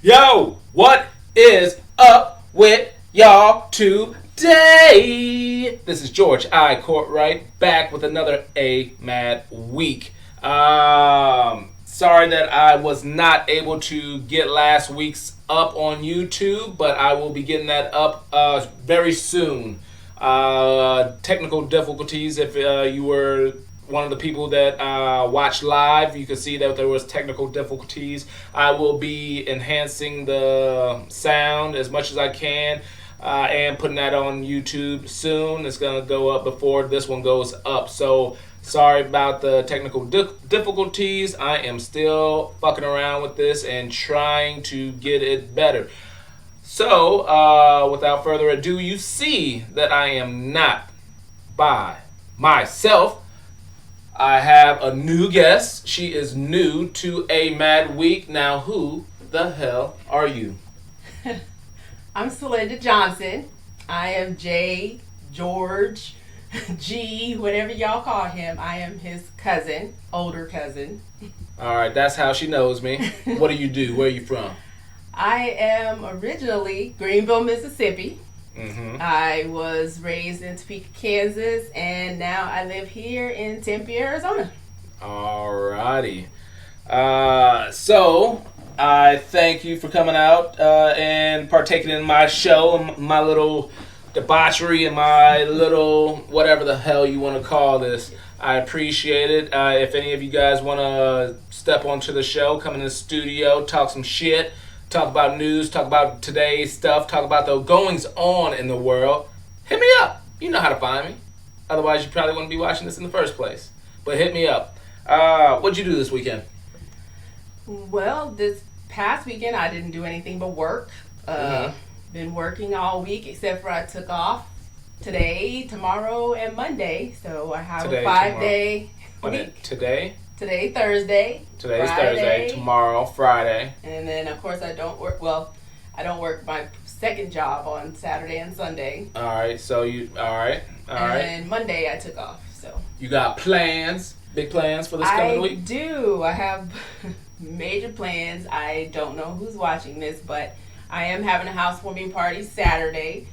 Yo, what is up with y'all today? This is George I. Courtright back with another A-Mad week. Sorry that I was not able to get last week's up on YouTube, but I will be getting that up very soon. Technical difficulties. If you were one of the people that watched live, you could see that there was technical difficulties. I will be enhancing the sound as much as I can and putting that on YouTube soon. It's going to go up before this one goes up. So sorry about the technical difficulties. I am still fucking around with this and trying to get it better. So without further ado, you see that I am not by myself. I have a new guest. She is new to A Mad Week. Now, who the hell are you? I'm Calinda Johnson. I am J, George, G, whatever y'all call him. I am his cousin, older cousin. All right, that's how she knows me. What do you do? Where are you from? I am originally Greenville, Mississippi. Mm-hmm. I was raised in Topeka, Kansas, and now I live here in Tempe, Arizona. Alrighty. So I thank you for coming out and partaking in my show, my little debauchery, and my little whatever the hell you want to call this. I appreciate it. If any of you guys want to step onto the show, come in the studio, talk some shit. Talk about news, talk about today's stuff, talk about the goings on in the world, hit me up. You know how to find me. Otherwise, you probably wouldn't be watching this in the first place. But hit me up. What'd you do this weekend? Well, this past weekend, I didn't do anything but work. Been working all week, except for I took off today, tomorrow, and Monday. So I have a 5-day week. Today, Thursday. Today's Thursday, tomorrow, Friday. And then, of course, I don't work. Well, I don't work my second job on Saturday and Sunday. All right, so all right. And Monday I took off, so. You got plans, big plans for this coming week? I do. I have major plans. I don't know who's watching this, but I am having a housewarming party Saturday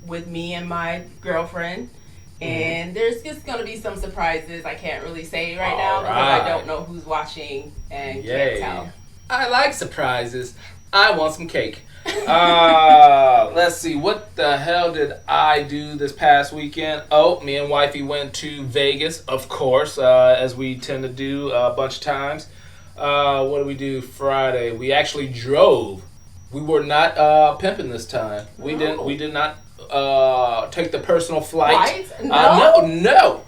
with me and my girlfriend. And there's just going to be some surprises I can't really say right now because I don't know who's watching and can't tell. I like surprises. I want some cake. Let's see. What the hell did I do this past weekend? Oh, me and wifey went to Vegas, of course, as we tend to do a bunch of times. What did we do Friday? We actually drove. We were not pimping this time. We did not take the personal flight. No.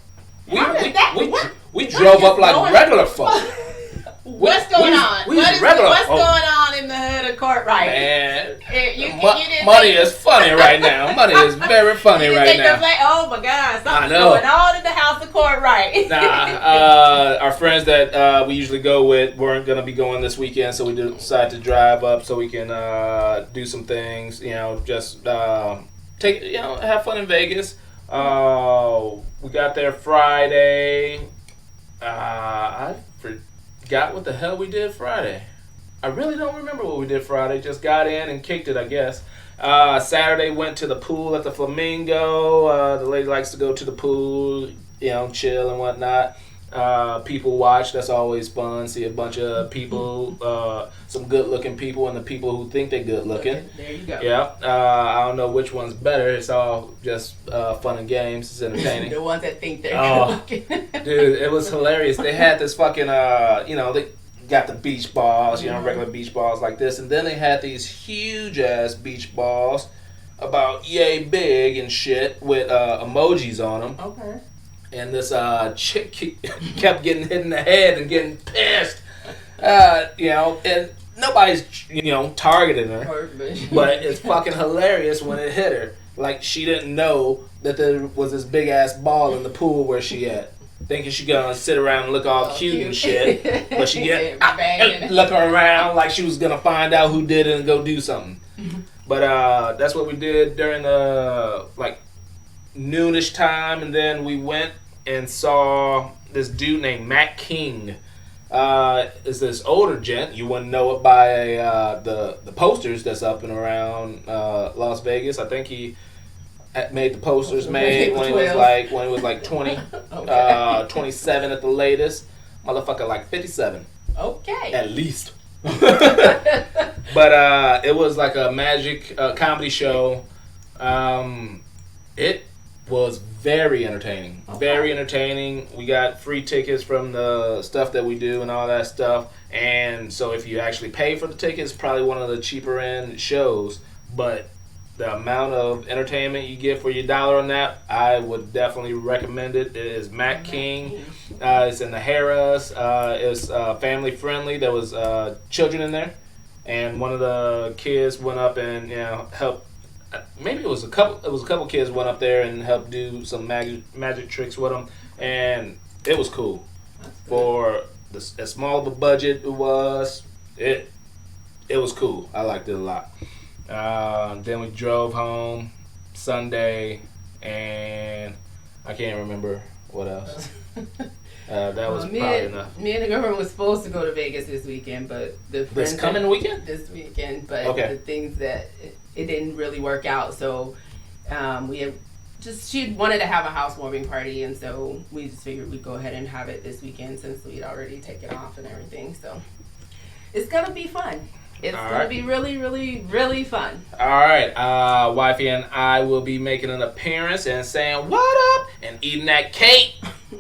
We drove up like regular folk. What's going on? What's going on in the hood of Courtright? Man, money is funny right now. Money is very funny right now. Oh my God, something's going on in the house of Courtright. Our friends that we usually go with weren't going to be going this weekend, so we decided to drive up so we can do some things. Just have fun in Vegas. We got there Friday. I forgot what the hell we did Friday. I really don't remember what we did Friday. Just got in and kicked it, I guess. Saturday went to the pool at the Flamingo. The lady likes to go to the pool, chill and whatnot. People watch. That's always fun. See a bunch of people, some good-looking people, and the people who think they're good-looking. There you go. Yeah. I don't know which one's better. It's all just fun and games. It's entertaining. The ones that think they're good-looking. Dude, it was hilarious. They had this fucking, they got the beach balls, regular beach balls like this, and then they had these huge-ass beach balls about yay big and shit with emojis on them. Okay. And this chick kept getting hit in the head and getting pissed, and nobody's, targeting her, but it's fucking hilarious when it hit her. Like, she didn't know that there was this big-ass ball in the pool where she at, thinking she gonna sit around and look all cute and shit, but she looking around like she was gonna find out who did it and go do something. But that's what we did during the, noonish time, and then we went and saw this dude named Matt King is this older gent. You wouldn't know it by the posters that's up and around Las Vegas. I think he made the posters made when he was like 20, Okay. 27 at the latest. Motherfucker, like 57 Okay. at least. But it was like a magic comedy show. It was very entertaining. Okay. Very entertaining. We got free tickets from the stuff that we do and all that stuff. And so if you actually pay for the tickets, probably one of the cheaper end shows. But the amount of entertainment you get for your dollar on that, I would definitely recommend it. It is Mac King. It's in the Harrah's. It's family friendly. There was children in there, and one of the kids went up and helped. Maybe it was a couple. It was a couple kids went up there and helped do some magic tricks with them, and it was cool. For as small of a budget it was, it was cool. I liked it a lot. Then we drove home Sunday, and I can't remember what else. That was probably enough. Me and the girlfriend was supposed to go to Vegas this weekend, but This coming weekend? This weekend, but Okay. the things that it didn't really work out. So she wanted to have a housewarming party, and so we just figured we'd go ahead and have it this weekend since we'd already taken off and everything. So it's gonna be fun. It's going to be really, really, really fun. All right. Wifey and I will be making an appearance and saying, "What up?" and eating that cake.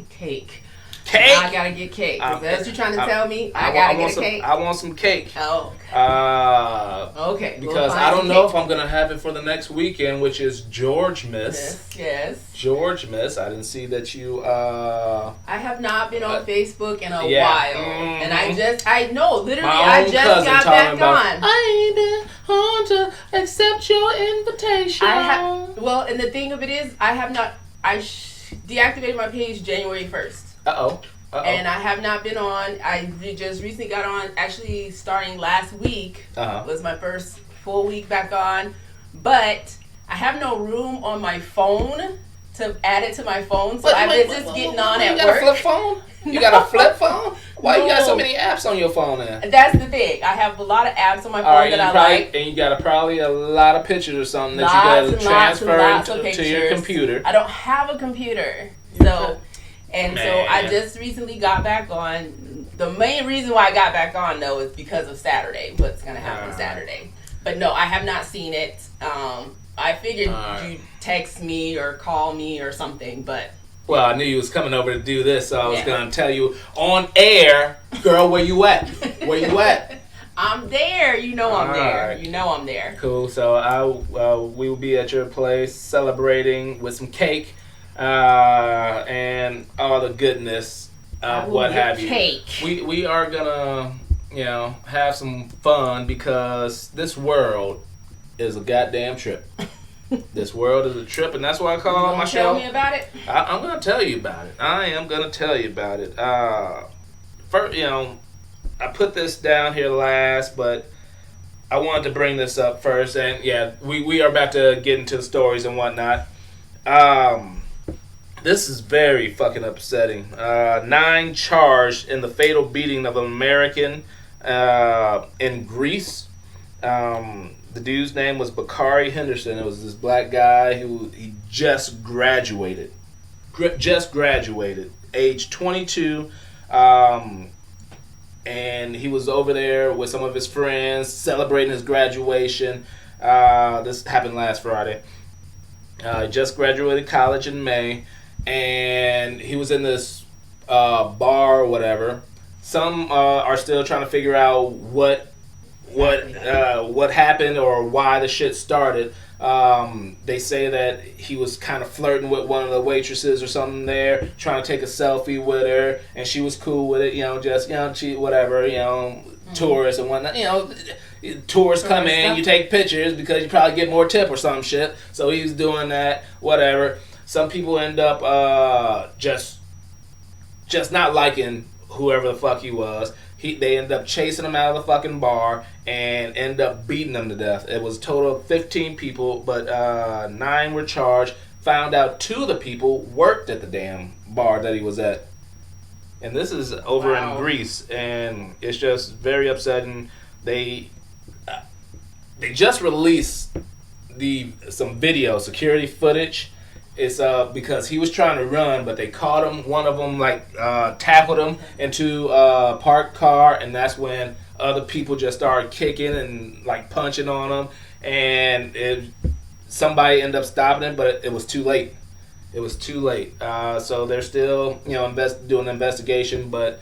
Cake. Cake? I got to get cake. Is that what you're trying to tell me? I got to get a cake? I want some cake. Oh, okay. okay. Because I don't know if I'm going to have it for the next weekend, which is George Miss. Yes. George Miss. I didn't see that you... I have not been on Facebook in a while. Mm-hmm. And I just got back on. I ain't been on to accept your invitation. Well, and the thing of it is, I have not... I deactivated my page January 1st. Uh-oh. And I have not been on. I just recently got on. Actually, starting last week was my first full week back on. But I have no room on my phone to add it to my phone. So I've been just getting on at work. You got a flip phone? You got a flip phone? Why you got so many apps on your phone then? That's the thing. I have a lot of apps on my phone that I like. And you got probably a lot of pictures or something that you got to transfer to your computer. I don't have a computer. So... And so I just recently got back on. The main reason why I got back on, though, is because of Saturday. What's going to happen Saturday. But no, I have not seen it. I figured you'd text me or call me or something, but... Well, I knew you was coming over to do this, so I was going to tell you on air, girl, where you at? Where you at? I'm there. You know I'm there. Right. You know I'm there. Cool. So we will be at your place celebrating with some cake. And all the goodness of what have you. Cake. We are gonna, have some fun because this world is a goddamn trip. This world is a trip, and that's why I call my show. Tell me about it. I'm gonna tell you about it. I am gonna tell you about it. First, I put this down here last, but I wanted to bring this up first, and we are about to get into the stories and whatnot. This is very fucking upsetting. 9 charged in the fatal beating of an American in Greece. The dude's name was Bakari Henderson. It was this black guy he just graduated. Age 22. And he was over there with some of his friends celebrating his graduation. This happened last Friday. He just graduated college in May. And he was in this bar or whatever. Some are still trying to figure out what happened or why the shit started. They say that he was kind of flirting with one of the waitresses or something there, trying to take a selfie with her, and she was cool with it. Tourists and whatnot. Tourists come in, you take pictures because you probably get more tip or some shit. So he was doing that, whatever. Some people end up just not liking whoever the fuck he was. They end up chasing him out of the fucking bar and end up beating him to death. It was a total of 15 people, but 9 were charged. Found out 2 of the people worked at the damn bar that he was at. and this is over Wow. in Greece, and it's just very upsetting. They just released some video security footage. It's because he was trying to run, but they caught him. One of them tackled him into a parked car, and that's when other people just started kicking and like punching on him, and somebody ended up stopping him, but it was too late. It was too late. So they're still doing an investigation, but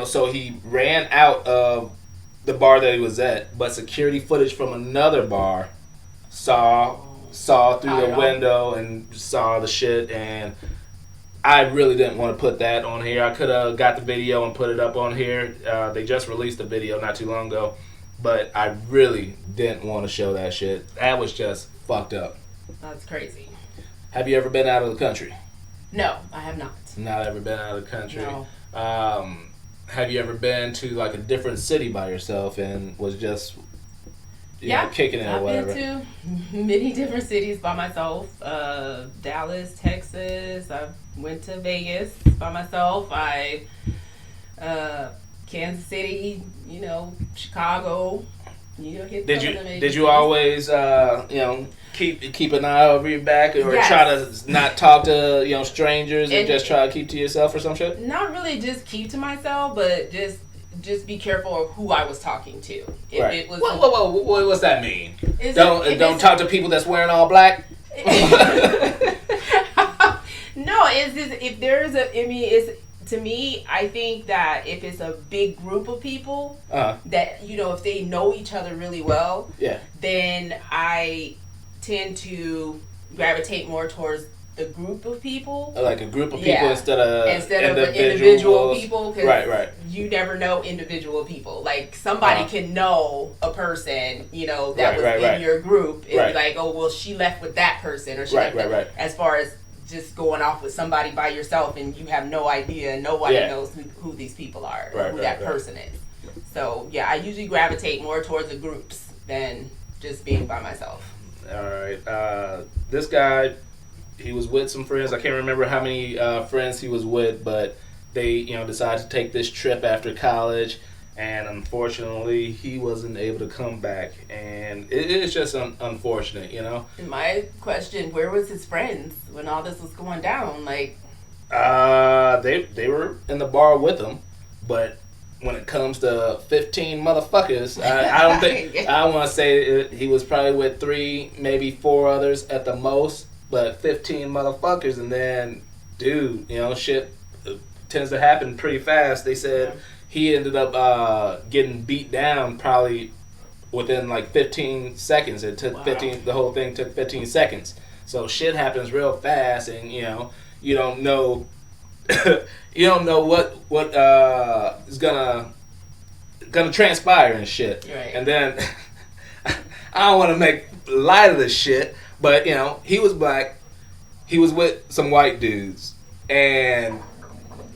so he ran out of the bar that he was at, but security footage from another bar saw through the window and saw the shit, and I really didn't want to put that on here. I could have got the video and put it up on here. They just released the video not too long ago, but I really didn't want to show that shit. That was just fucked up. That's crazy. Have you ever been out of the country? No, I have not. Not ever been out of the country. No. Have you ever been to like a different city by yourself and was just kicking it or whatever? I've been to many different cities by myself. Dallas, Texas. I went to Vegas by myself. Kansas City. Chicago. Did you always keep an eye over your back or Yes. try to not talk to strangers and just try to keep to yourself or some shit? Not really just keep to myself, but just be careful of who I was talking to. If Right. it was Whoa, what's that mean? if Don't talk to people that's wearing all black. No, it's just if there's it's to me. I think that if it's a big group of people that if they know each other really well, then I tend to gravitate more towards the group of people. Like a group of people instead of individual people. Cause Right. You never know individual people. Like somebody can know a person, that was in your group. And be like, oh, well, she left with that person, or she left with, as far as just going off with somebody by yourself and you have no idea, nobody knows who these people are, or who that person is. So I usually gravitate more towards the groups than just being by myself. All right. This guy, he was with some friends. I can't remember how many friends he was with, but they, decided to take this trip after college, and unfortunately, he wasn't able to come back, and it's just unfortunate, And my question: where was his friends when all this was going down? Like, they were in the bar with him, but when it comes to 15 motherfuckers, I don't think I want to say he was probably with 3, maybe 4 others at the most, but 15 motherfuckers, and then, dude, shit tends to happen pretty fast. They said he ended up getting beat down probably within like 15 seconds. It took 15. The whole thing took 15 seconds. So shit happens real fast, and you don't know. You don't know what is gonna transpire and shit. Right. And then I don't want to make light of this shit, but he was black. He was with some white dudes, and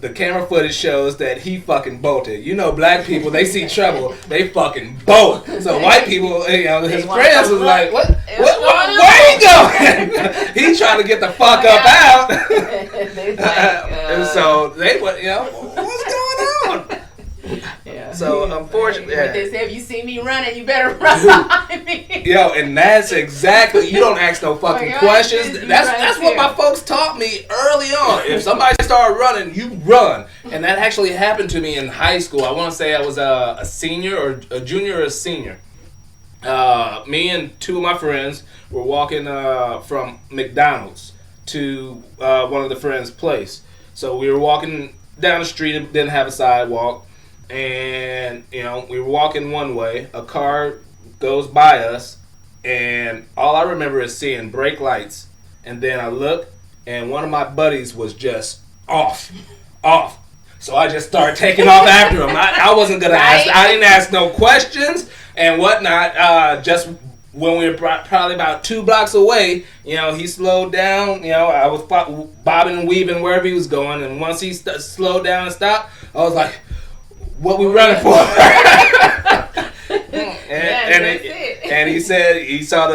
the camera footage shows that he fucking bolted. Black people, they see trouble, they fucking bolt. So white people, his friends was like, what? Where he going? He trying to get the fuck up out. And so they went, what's going on? Yeah. So unfortunately, but they say if you see me running, you better run behind me. And that's exactly. You don't ask no fucking questions. That's what my folks taught me early on. If somebody started running, you run. And that actually happened to me in high school. I want to say I was a senior or a junior or a senior. Me and 2 of my friends were walking from McDonald's to one of the friends' place. So we were walking down the street and didn't have a sidewalk. And, we were walking one way. A car goes by us. And all I remember is seeing brake lights. And then I look, and one of my buddies was just off. So I just started taking off after him. I wasn't going to ask. I didn't ask no questions and whatnot. Just when we were probably about 2 blocks away, he slowed down. I was bobbing and weaving wherever he was going. And once he slowed down and stopped, I was like, what we running for? And he said he saw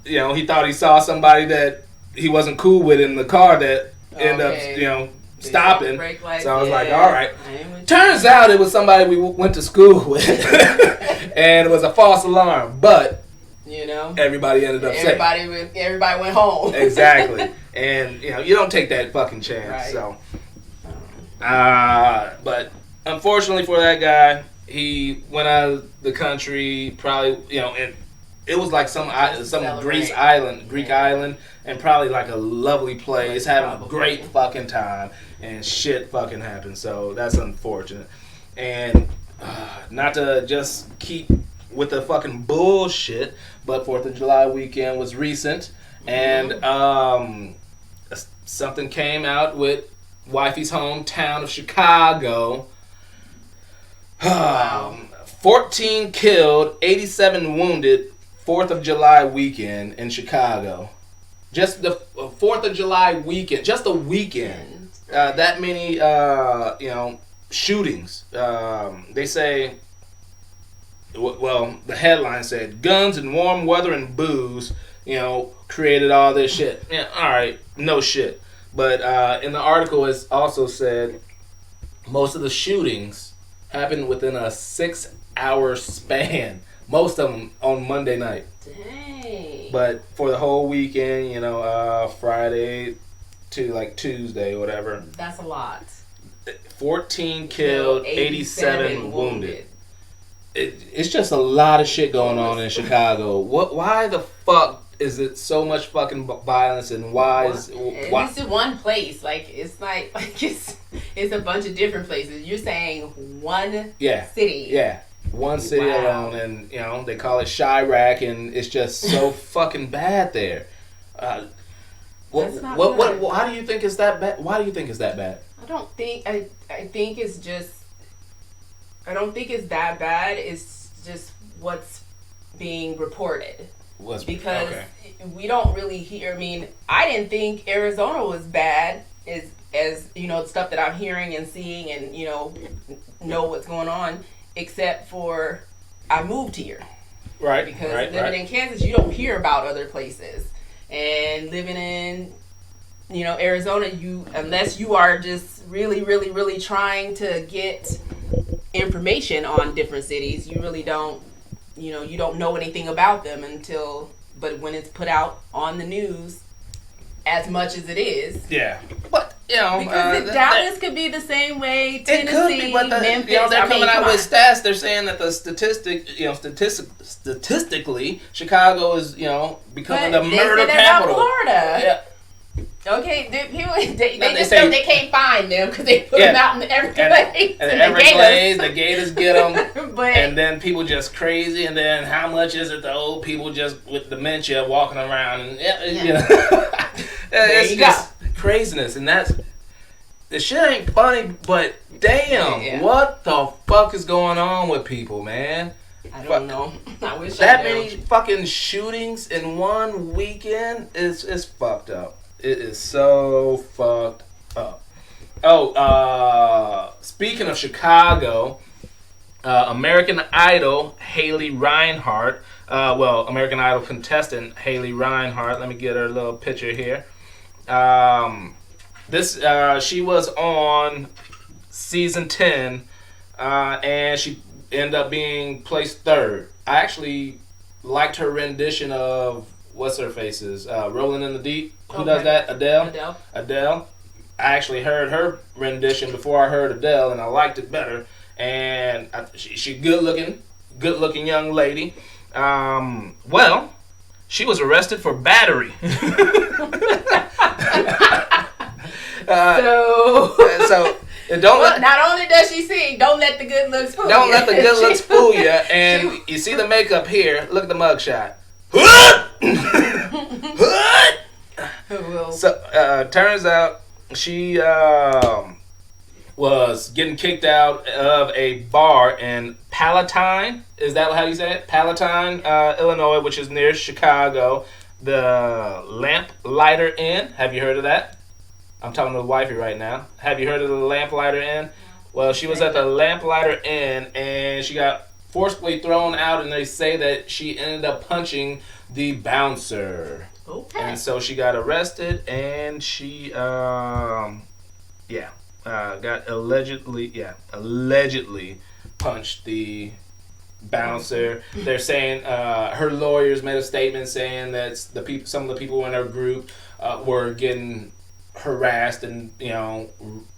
he thought he saw somebody that he wasn't cool with in the car that ended up, stopping. Like, so I was like, all right. Turns out it was somebody we went to school with, and it was a false alarm. But everybody ended up safe. Everybody went home. Exactly, and you don't take that fucking chance. Right. So, but unfortunately for that guy, he went out of the country. Probably, and it was like some Greek island, and probably like a lovely place, having a great fucking time, and shit fucking happened. So that's unfortunate. And not to just keep with the fucking bullshit, but 4th of July weekend was recent, and something came out with wifey's hometown of Chicago. 14 killed, 87 wounded, 4th of July weekend in Chicago. Just the 4th of July weekend, just a weekend. That many, shootings. They say, well, the headline said, guns and warm weather and booze, created all this shit. Yeah, all right, no shit. But in the article, it also said most of the shootings happened within a 6-hour span. Most of them on Monday night. Dang. But for the whole weekend, Friday to like Tuesday or whatever. That's a lot. 14 killed, 87 wounded. It's just a lot of shit going on in Chicago. Why the fuck is it so much fucking violence, and why is why? It's in one place. Like it's it's a bunch of different places. You're saying one city. Yeah. One city alone, and they call it Chirac, and it's just so fucking bad there. How do you think it's that bad? Why do you think it's that bad? I don't think it's just. I don't think it's that bad. It's just what's being reported. Because we don't really hear. I mean, I didn't think Arizona was bad as the stuff that I'm hearing and seeing, and know what's going on. Except for I moved here. Right. Because living in Kansas, you don't hear about other places. And living in, Arizona, unless you are just really, really, really trying to get information on different cities, you really don't, you don't know anything about them but when it's put out on the news, as much as it is. Yeah. But, because Dallas could be the same way. Tennessee, it could be, but Memphis. They're coming out with stats. They're saying that the statistically, Chicago is, becoming the murder capital. Florida. Yeah. Okay, they can't find them because they put them out in the Everglades. And the Everglades, the Gators get them. And then people just crazy. And then how much is it the old people just with dementia walking around? And it's just craziness. And the shit ain't funny, but damn, what the fuck is going on with people, man? I don't know. I wish that many fucking shootings in one weekend is fucked up. It is so fucked up. Speaking of Chicago, American Idol Haley Reinhart, American Idol contestant Haley Reinhart, let me get her little picture here. She was on season 10, and she ended up being placed 3rd. I actually liked her rendition of what's her faces, Rolling in the Deep. Who does that? Adele. I actually heard her rendition before I heard Adele, and I liked it better. And she good looking young lady. She was arrested for battery. Not only does she sing, don't let the good looks fool you. Don't let the good looks fool you. And you see the makeup here. Look at the mugshot. So turns out she was getting kicked out of a bar in Palatine. Is that how you say it? Palatine, Illinois, which is near Chicago. The Lamplighter Inn. Have you heard of that? I'm talking to the wifey right now. Have you heard of the Lamplighter Inn? Well, she was at the Lamplighter Inn, and she got forcibly thrown out, and they say that she ended up punching the bouncer. Okay. And so she got arrested, and she Yeah, got allegedly punched the bouncer. They're saying her lawyers made a statement saying that some of the people in her group were getting harassed and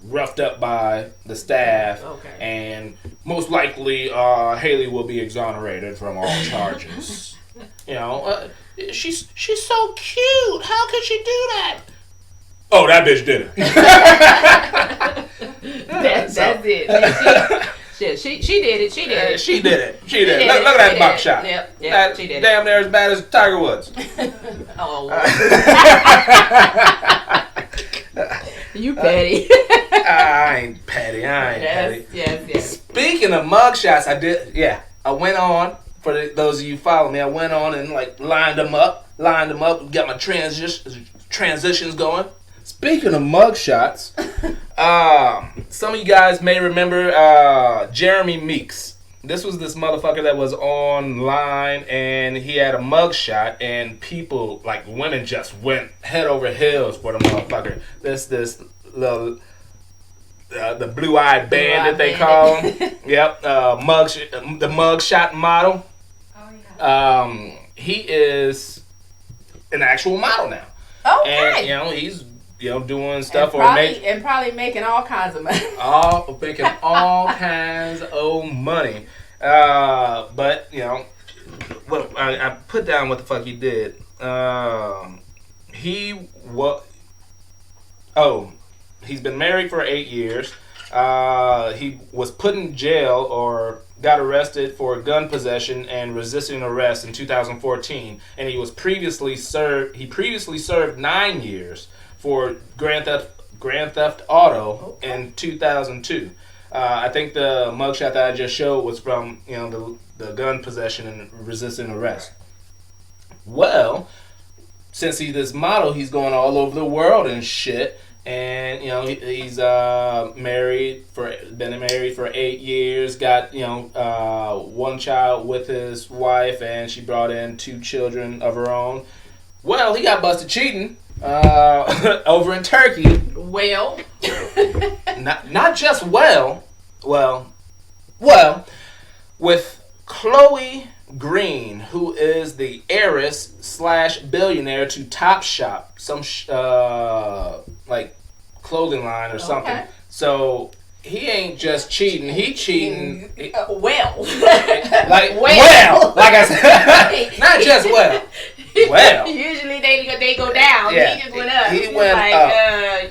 roughed up by the staff, and most likely Haley will be exonerated from all charges. She's so cute. How could she do that? Oh, that bitch did it. That's it. She did it. She did it. She did it. Look at that mugshot. Yep, she did it. Damn near as bad as Tiger Woods. Oh, you petty. I ain't petty. Yes. Speaking of mugshots, I went on, for those of you who follow me, I went on and lined them up, got my transitions going. Speaking of mugshots, some of you guys may remember Jeremy Meeks. This was this motherfucker that was online, and he had a mugshot, and people, women, just went head over heels for the motherfucker. This little the blue-eyed bandit they call him. Yep, the Mugshot Model. Oh yeah. He is an actual model now. Okay. And he's doing stuff and probably making all kinds of money. Making all kinds of money. But I put down what the fuck he did. He's been married for 8 years. He was put in jail or got arrested for gun possession and resisting arrest in 2014, and he previously served 9 years for Grand Theft Auto in 2002. I think the mugshot that I just showed was from the gun possession and resisting arrest. Well, since he's this model, he's going all over the world and shit. And he's been married for 8 years. Got one child with his wife, and she brought in 2 children of her own. Well, he got busted cheating over in Turkey. Well, not just well, with Chloe Green, who is the heiress / billionaire to Topshop, some clothing line or something. Okay. So he ain't just cheating; he cheating well. Like I said, not just well. Well, usually they go down. Yeah, He just went up. He went up.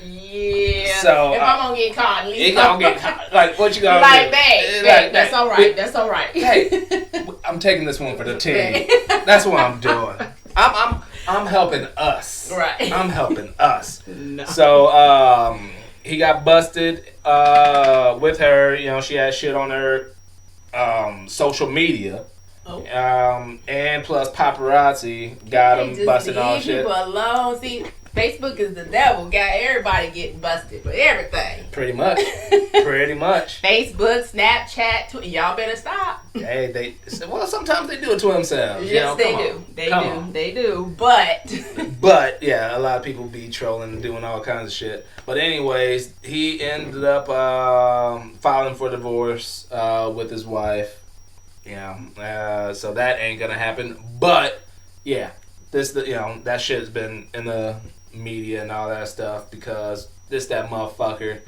Yeah. So if I'm gonna get caught, at least he gonna get caught. What you gonna do? Babe, that's all right. That's all right. Hey, I'm taking this one for the team. That's what I'm doing. I'm helping us. Right. I'm helping us. No. So he got busted with her. She had shit on her social media. Oh. And plus paparazzi got him busted all shit. Leave people alone. See, Facebook is the devil. Got everybody getting busted for everything. Pretty much. Facebook, Snapchat, Twitter. Y'all better stop. Hey, sometimes they do it to themselves. Yes, they do. They do. But yeah, a lot of people be trolling and doing all kinds of shit. But anyways, he ended up filing for divorce with his wife. Yeah, so that ain't gonna happen. But yeah, that shit's been in the media and all that stuff because that motherfucker,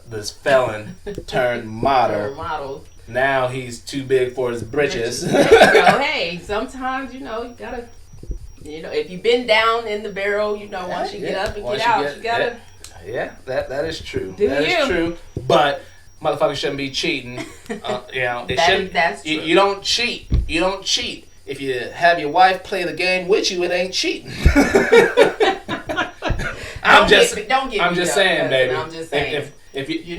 this felon turned model. Now he's too big for his britches. Hey, sometimes you gotta, if you've been down in the barrel, once you get up and get out, you gotta. Yeah, that is true. That is true. But motherfuckers shouldn't be cheating. It shouldn't. That's true. You don't cheat. You don't cheat. If you have your wife play the game with you, it ain't cheating. I'm just saying, baby. I'm just saying. If we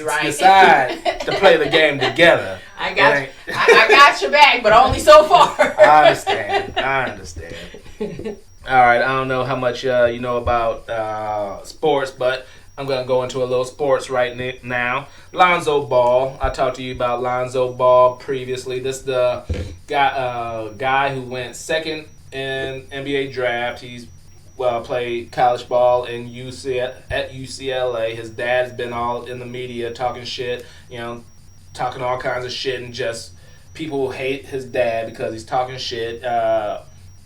right? decide to play the game together, I got your back, but only so far. I understand. All right, I don't know how much you know about sports, but I'm going to go into a little sports right now. Lonzo Ball. I talked to you about Lonzo Ball previously. This is the guy who went second in NBA draft. He's played college ball in at UCLA. His dad's been all in the media talking shit, talking all kinds of shit, and just people hate his dad because he's talking shit.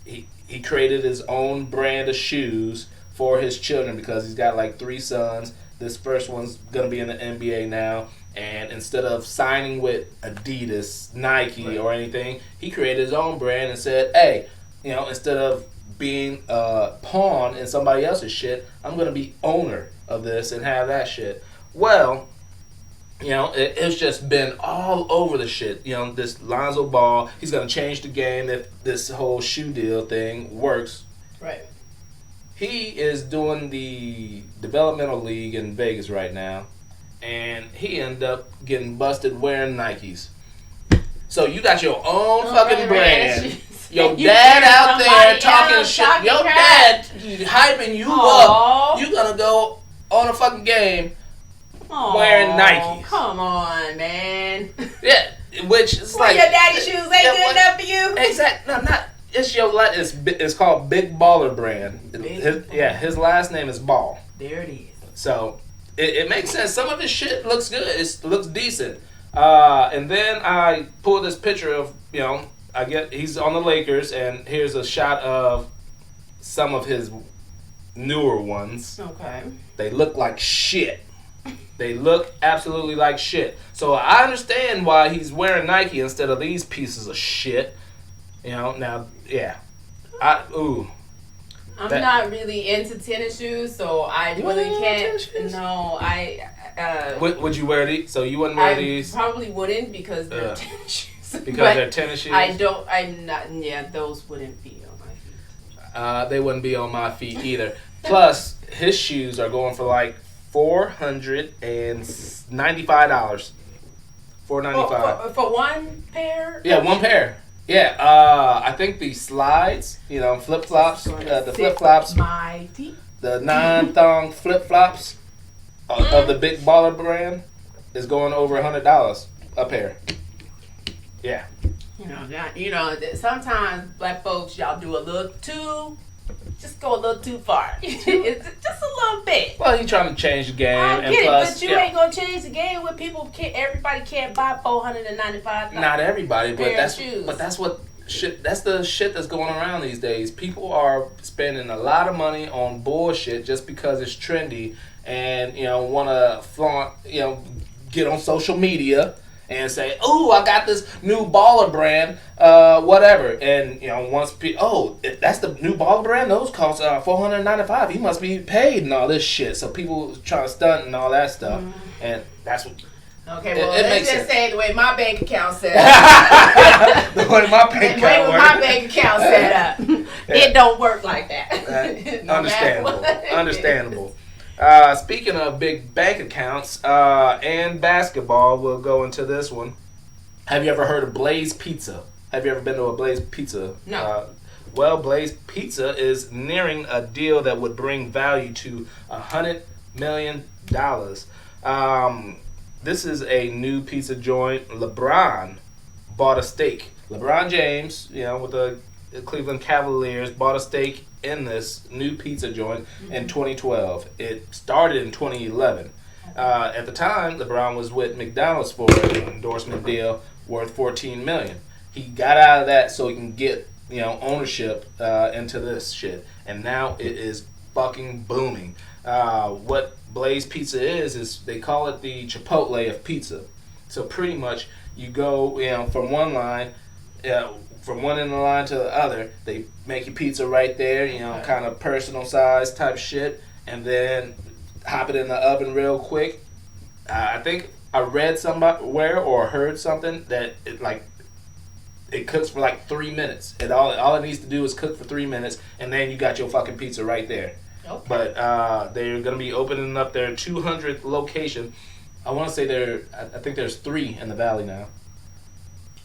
He created his own brand of shoes for his children because he's got like 3 sons. This first one's gonna be in the NBA now, and instead of signing with Adidas, Nike, or anything, he created his own brand and said, "Hey, instead of being a pawn in somebody else's shit, I'm gonna be owner of this and have that shit." Well, it's just been all over the shit. This Lonzo Ball, he's going to change the game if this whole shoe deal thing works. Right. He is doing the developmental league in Vegas right now, and he ended up getting busted wearing Nikes. So you got your own fucking brand. Your dad out there talking shit. Your dad hyping you up. You going to go on a fucking game wearing Nikes. Come on, man. Yeah, which is like your daddy's shoes ain't good enough for you. Exactly. No, not. It's called Big Baller Brand. His last name is Ball. There it is. So it makes sense. Some of his shit looks good. It looks decent. And then I pulled this picture of he's on the Lakers, and here's a shot of some of his newer ones. Okay. They look like shit. They look absolutely like shit. So I understand why he's wearing Nike instead of these pieces of shit. Now, yeah. I'm not really into tennis shoes, so I really can't. No, would you wear these? So you wouldn't wear these? I probably wouldn't because they're tennis shoes. Because they're tennis shoes? I'm not, those wouldn't be on my feet. They wouldn't be on my feet either. Plus, his shoes are going for like $495. $495 for one pair. Yeah, one pair. Yeah, I think the slides, flip flops, the flip flops, the 9-thong flip flops of the Big Baller brand is going over $100 a pair. Yeah. Sometimes black folks, y'all do a little go a little too far. It's just a little bit. Well, he's trying to change the game. I get it, but you ain't gonna change the game when everybody can't buy $495. Not everybody, but that's what shit. That's the shit that's going around these days. People are spending a lot of money on bullshit just because it's trendy, and want to flaunt, get on social media and say, "Oh, I got this new baller brand, whatever." And once if that's the new baller brand, those cost $495. He must be paid and all this shit. So people try to stunt and all that stuff, and that's what. Okay, well, let's just say the way my bank account set up. the way my bank account set up, it don't work like that. Understandable. Speaking of big bank accounts and basketball, we'll go into this one. Have you ever heard of Blaze Pizza? Have you ever been to a Blaze Pizza? No. Blaze Pizza is nearing a deal that would bring value to $100 million. This is a new pizza joint. LeBron bought a stake. LeBron James, with the Cleveland Cavaliers, bought a stake in this new pizza joint in 2012. It started in 2011. At the time, LeBron was with McDonald's for an endorsement deal worth $14 million. He got out of that so he can get ownership into this shit, and now it is fucking booming. What Blaze Pizza is they call it the Chipotle of pizza. So pretty much you go from one line. From one end of the line to the other, they make your pizza right there, kind of personal size type shit, and then hop it in the oven real quick. I think I read somewhere or heard something that it cooks for like 3 minutes, and all it needs to do is cook for 3 minutes, and then you got your fucking pizza right there. Okay. But they're gonna be opening up their 200th location. I want to say I think there's 3 in the valley now.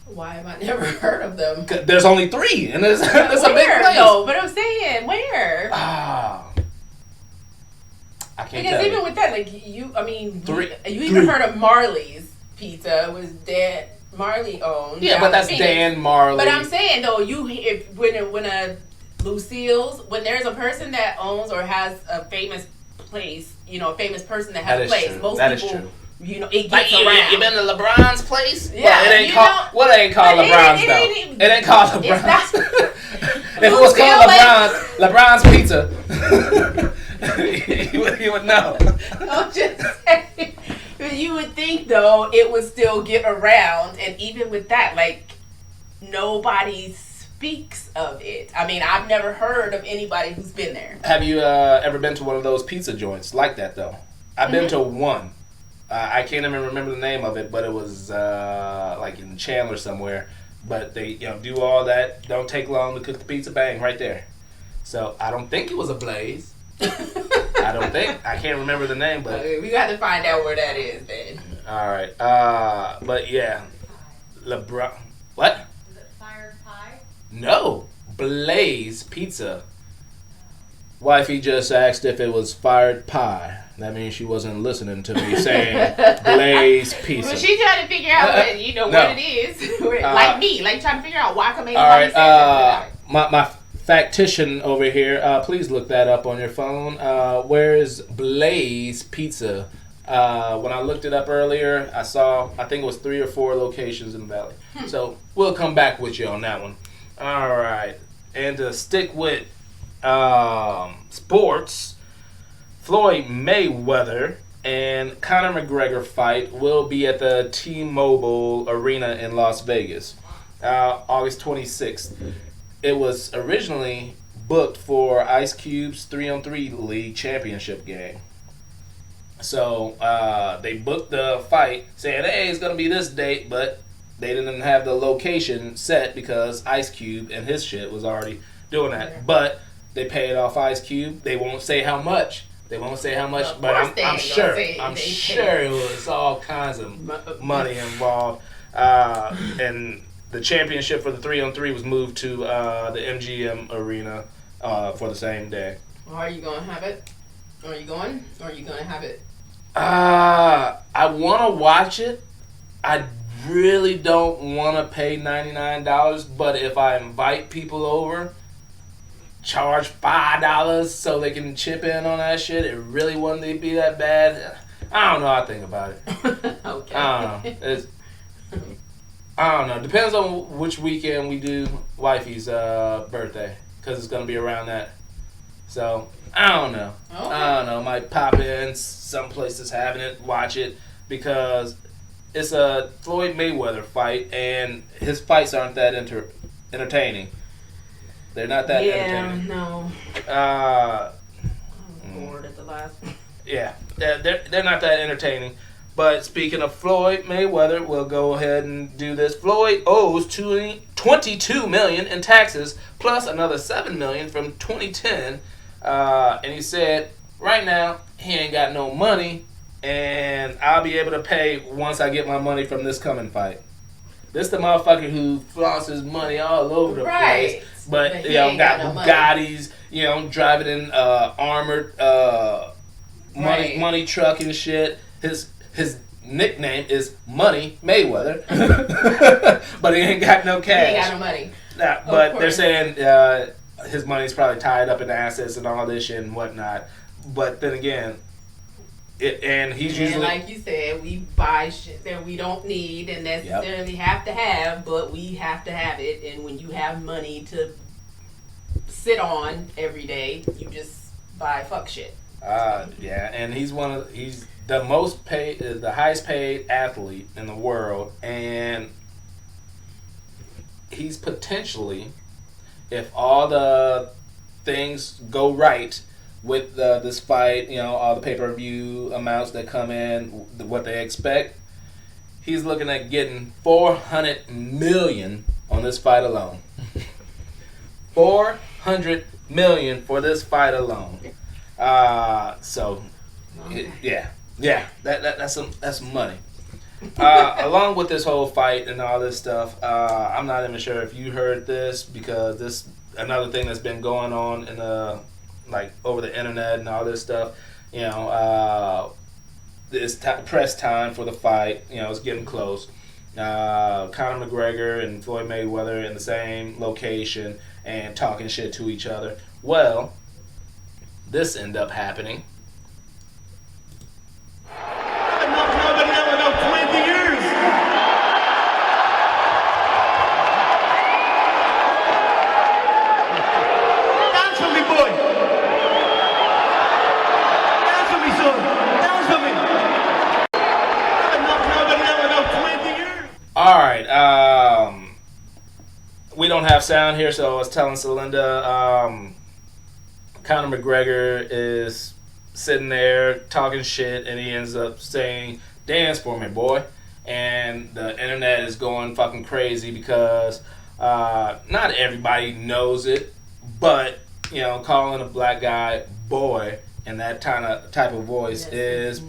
Why have I never heard of them? There's only 3, and it's a big place. No, but I'm saying where? I can't because tell even you. with that, you even heard of Marley's Pizza? It was Marley owned. Yeah, but that's Dan Marley. But I'm saying though, when a Lucille's. When there's a person that owns or has a famous place, a famous person that has a place, true. most that people, is true. It gets around. You been to LeBron's place? Yeah, well, it ain't called. Well, it ain't called LeBron's though. It ain't called LeBron's. If it was called LeBron's Pizza, you would know. I'm just saying. You would think though it would still get around, and even with that, like nobody speaks of it. I mean, I've never heard of anybody who's been there. Have you ever been to one of those pizza joints like that though? I've been to one. I can't even remember the name of it, but it was like in Chandler somewhere. But they do all that. Don't take long to cook the pizza. Bang, right there. So I don't think it was a Blaze. I don't think. I can't remember the name, but we got to find out where that is then. All right. But yeah, LeBron. What? Is it Fired Pie? No, Blaze Pizza. Wifey just asked if it was Fired Pie. That means she wasn't listening to me saying Blaze Pizza. Well, she's trying to figure out what it is. Like me, like trying to figure out why come all right, my factician over here, please look that up on your phone. Where is Blaze Pizza? When I looked it up earlier, I think it was 3 or 4 locations in the Valley. So we'll come back with you on that one. All right, and to stick with sports, Floyd Mayweather and Conor McGregor fight will be at the T-Mobile Arena in Las Vegas, August 26th. It was originally booked for Ice Cube's 3-on-3 League Championship game. So they booked the fight saying, hey, it's going to be this date, but they didn't have the location set because Ice Cube and his shit was already doing that. But they paid off Ice Cube. They won't say how much. But I'm sure it was all kinds of money involved. And the championship for the 3-on-3 was moved to the MGM Arena for the same day. Are you going to have it? Are you going? Or are you going to have it? I want to watch it. I really don't want to pay $99, but if I invite people over, charge $5 so they can chip in on that shit, it really wouldn't be that bad. I don't know. I think about it. Okay. I don't know. Depends on which weekend we do wifey's birthday, because it's gonna be around that. So I don't know. Okay. I don't know. Might pop in some places having it, watch it, because it's a Floyd Mayweather fight, and his fights aren't that entertaining. They're not that entertaining. No. I was bored at the last one. Yeah, they're not that entertaining. But speaking of Floyd Mayweather, we'll go ahead and do this. Floyd owes $22 million in taxes, plus another $7 million from 2010. And he said, right now, he ain't got no money, and I'll be able to pay once I get my money from this coming fight. This the motherfucker who flaunts his money all over the place. But got no Bugattis, driving in armored money truck and shit. His nickname is Money Mayweather, but he ain't got no cash. He ain't got no money. Nah, but they're saying his money's probably tied up in assets and all this shit and whatnot. But then again, he's usually, like you said, we buy shit that we don't need and necessarily have to have, but we have to have it. And when you have money to sit on every day, you just buy fuck shit. And he's the most paid, the highest paid athlete in the world, and he's potentially, if all the things go right with this fight, all the pay-per-view amounts that come in, what they expect, he's looking at getting $400 million on this fight alone. $400 million for this fight alone. That's some money. Along with this whole fight and all this stuff, I'm not even sure if you heard this, because this another thing that's been going on in the over the internet and all this stuff. It's press time for the fight. It's getting close, Conor McGregor and Floyd Mayweather in the same location and talking shit to each other. Well, this ended up happening. Alright, we don't have sound here, so I was telling Calinda, Conor McGregor is sitting there talking shit, and he ends up saying, "Dance for me, boy." And the internet is going fucking crazy because not everybody knows it, but, you know, calling a black guy boy in that type of voice is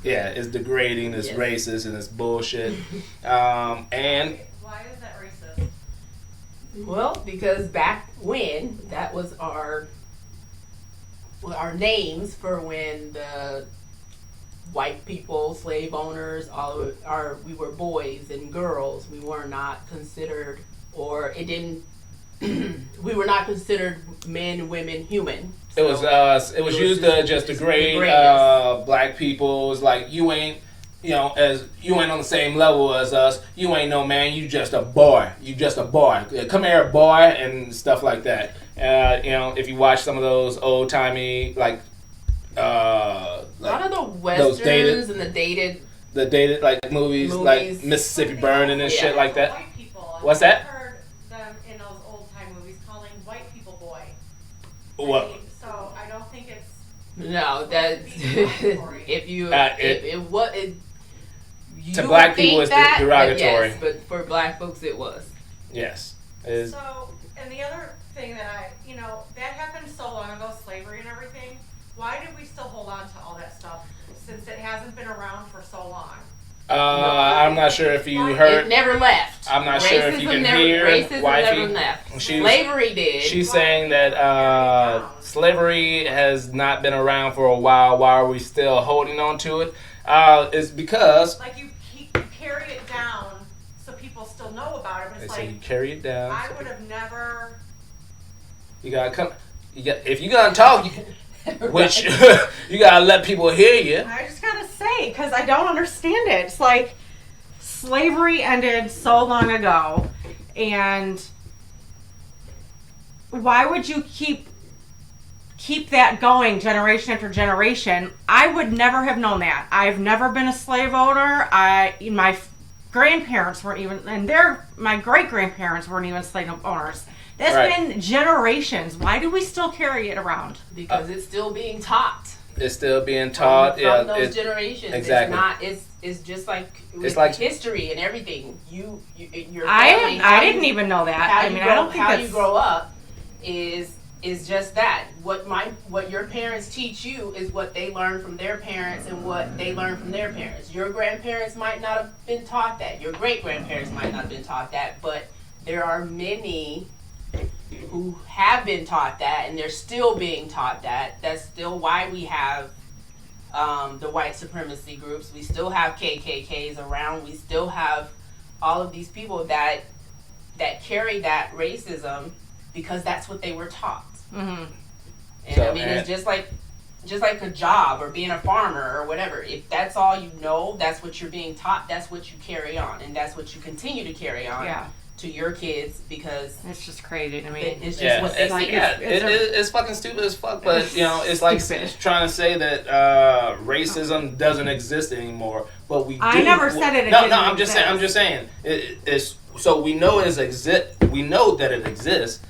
is degrading, it's racist, and it's bullshit. And why is that racist? Well, because back when that was our names for when the white people, slave owners, we were boys and girls. We were not considered, or it didn't. We were not considered men, women, human. So it was used to just degrade black people. It's like, you ain't on the same level as us. You ain't no man. You just a boy. You just a boy. Come here, boy, and stuff like that. If you watch some of those old timey a lot of the westerns and the dated like movies like Mississippi Burning and shit like that. White people. What's that? In those old time movies, calling white people boy. What? So I don't think it's. No, that's if you to black people it's derogatory. Yes, but for black folks it was. Yes. So, and the other thing that that happened so long ago, slavery and everything. Why did we still hold on to all that stuff since it hasn't been around for so long? I'm not sure if you heard. It never left. I'm not sure if you can hear racism wifey. Never left. Slavery did. She's saying that slavery has not been around for a while. Why are we still holding on to it? It's because you carry it down so people still know about it. But it's they say you carry it down. I would have never. You gotta come. If you gonna talk, which you gotta let people hear you. I just gotta say, because I don't understand it. It's like slavery ended so long ago, and why would you keep that going generation after generation? I would never have known that. I've never been a slave owner. My grandparents weren't even, and my great grandparents weren't even slave owners. That's been generations. Why do we still carry it around? Because it's still being taught. It's still being taught. From those generations. Exactly. It's just like with like history and everything. Your family. I didn't even know that. I don't think how you grow up is just that. What your parents teach you is what they learn from their parents and what they learn from their parents. Your grandparents might not have been taught that. Your great grandparents might not have been taught that. But there are many who have been taught that, and they're still being taught that. That's still why we have the white supremacy groups. We still have KKKs around. We still have all of these people that carry that racism because that's what they were taught. Mm-hmm. And it's just like a job or being a farmer or whatever. If that's all you know, that's what you're being taught. That's what you carry on, and that's what you continue to carry on. Yeah. To your kids, because it's just crazy to me. It's just what they like. It's fucking stupid as fuck. But it's like trying to say that racism doesn't exist anymore. But we do. I never said it. I'm just saying. It's so we know it exists. We know that it exists,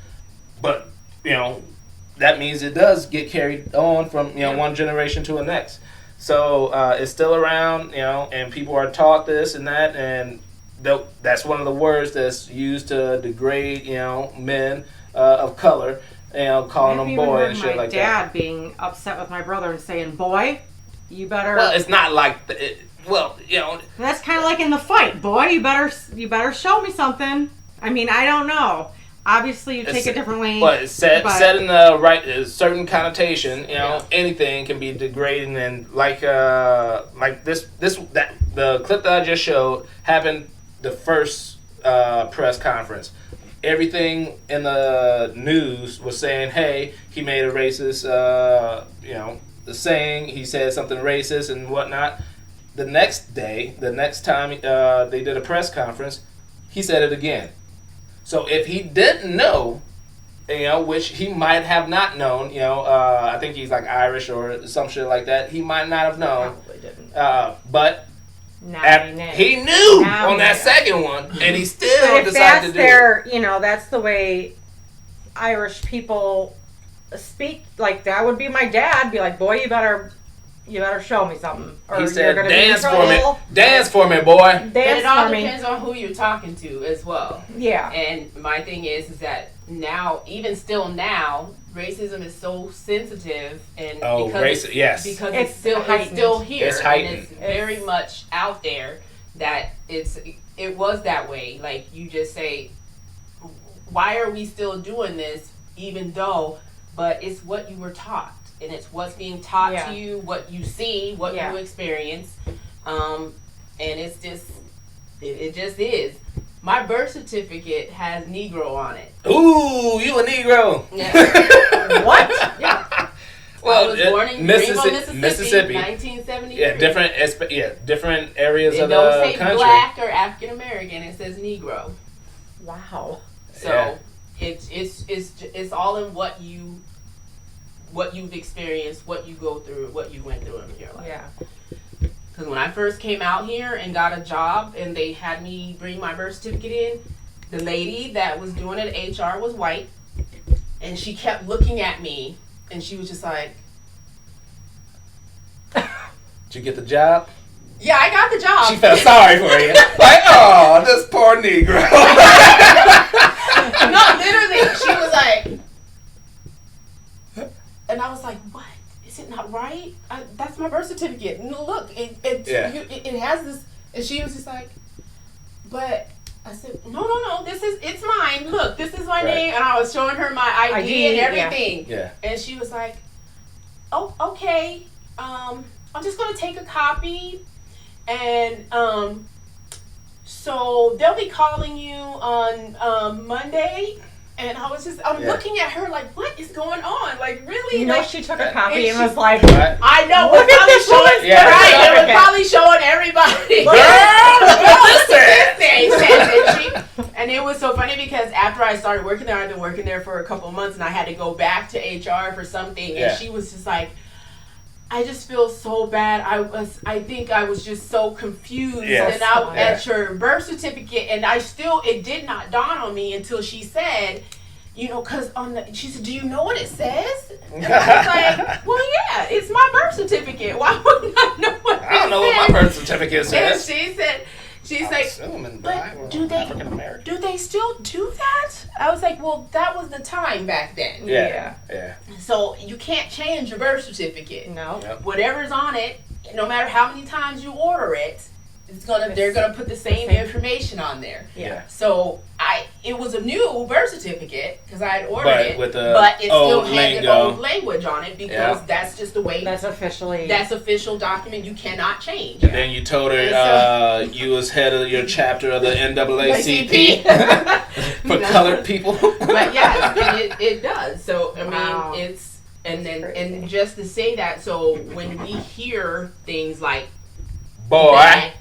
but that means it does get carried on from one generation to the next. So it's still around, and people are taught this and that, and that's one of the words that's used to degrade, men of color, calling them boy and shit like that. My dad being upset with my brother and saying, "Boy, you better." Well, it's not like That's kind of like in the fight, boy. You better show me something. I mean, I don't know. Obviously, you take it differently. But it's set in the right certain connotation. Anything can be degrading, and the clip that I just showed happened the first press conference. Everything in the news was saying, hey, he made a racist, saying, he said something racist and whatnot. The next day, the next time they did a press conference, he said it again. So if he didn't know, which he might have not known, I think he's like Irish or some shit like that, he might not have known. Probably didn't. But Now he knew Now on that he second one, and he still But if decided to do it. that's the way Irish people speak. Like, that would be my dad. Be like, boy, you better show me something. Or He you're said, gonna dance be in for me. trouble. Dance for me, boy. But Dance it all for me. depends on who you're talking to as well. Yeah. And my thing is that now, even still now, racism is so sensitive, and because it's still here, It's heightened. and it's very much out there that it was that way. Like, you just say, why are we still doing this, even though? But it's what you were taught, and it's what's being taught to you, what you see, what you experience, and it's just it just is. My birth certificate has Negro on it. Ooh, you a Negro. Yeah. What? Yeah. Well, I was born in Mississippi, 1973. Yeah, different areas It of don't the say country. black or African American. It says Negro. Wow. So it's all in what you've experienced, what you go through, what you went through in your life. Yeah. Because when I first came out here and got a job, and they had me bring my birth certificate in, the lady that was doing it at HR was white, and she kept looking at me, and she was just like, Did you get the job? "Yeah, I got the job." She felt sorry for you. Like, oh, this poor Negro. No, literally, she was like, and I was like, "What? Is it not right? That's my birth certificate. No, look, it has this." And she was just like, "But," I said, no, it's mine. Look, this is my name." And I was showing her my ID and everything. Yeah. And she was like, "Oh, okay. I'm just gonna take a copy, and so they'll be calling you on Monday." And I was I'm looking at her like, what is going on? Like, really? You know, like, she took a copy and was like, I know. Look at this woman's Right. It was probably showing everybody. And it was so funny because after I started working there, I've been working there for a couple of months, and I had to go back to HR for something. And she was just like, I just feel so bad. I think I was just so confused and out at your birth certificate, and it did not dawn on me until she said, because she said, "Do you know what it says?" And I was like, "Well, yeah, it's my birth certificate. Why wouldn't I know what it says?" I don't know what my birth certificate says. And she's like, "But do they still do that?" I was like, "Well, that was the time back then." Yeah. So you can't change your birth certificate. No. Yep. Whatever's on it, no matter how many times you order it, they're gonna put the same information on there. Yeah. So it was a new birth certificate because I had ordered it, with but it still had lingo. the old language on it because that's just the way. That's official document. You cannot change. And then you told her you was head of your chapter of the NAACP for colored people. But yeah, and it does. So I mean, Wow. it's and just to say that. So when we hear things like Boy, that,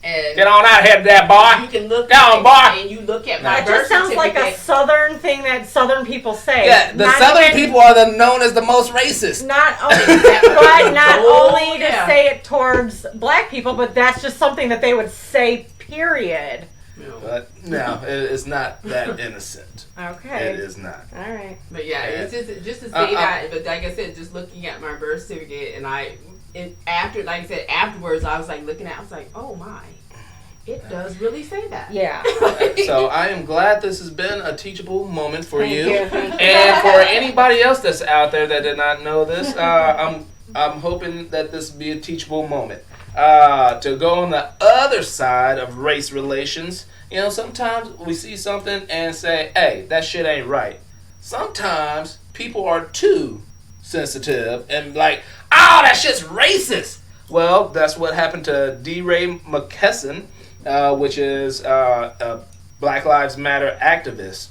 and get on out here, that boy. you can look Go on, boy. and you look at my It birth just sounds like a certificate. Southern thing that Southern people say. Yeah, the Southern people are known as the most racist. Not only, but not Oh, only yeah. to say it towards black people, but that's just something that they would say. Period. But no, it's not that innocent. Okay. It is not. All right. But yeah, it's just to say that. But like I said, just looking at my birth certificate, and afterwards, I was like looking at. I was like, oh my, it does really say that. Yeah. So I am glad this has been a teachable moment for Thank you. you. And for anybody else that's out there that did not know this, I'm hoping that this will be a teachable moment. To go on the other side of race relations, sometimes we see something and say, hey, that shit ain't right. Sometimes people are too sensitive and like, oh, that shit's racist. Well, that's what happened to D. Ray McKesson. which is a Black Lives Matter activist.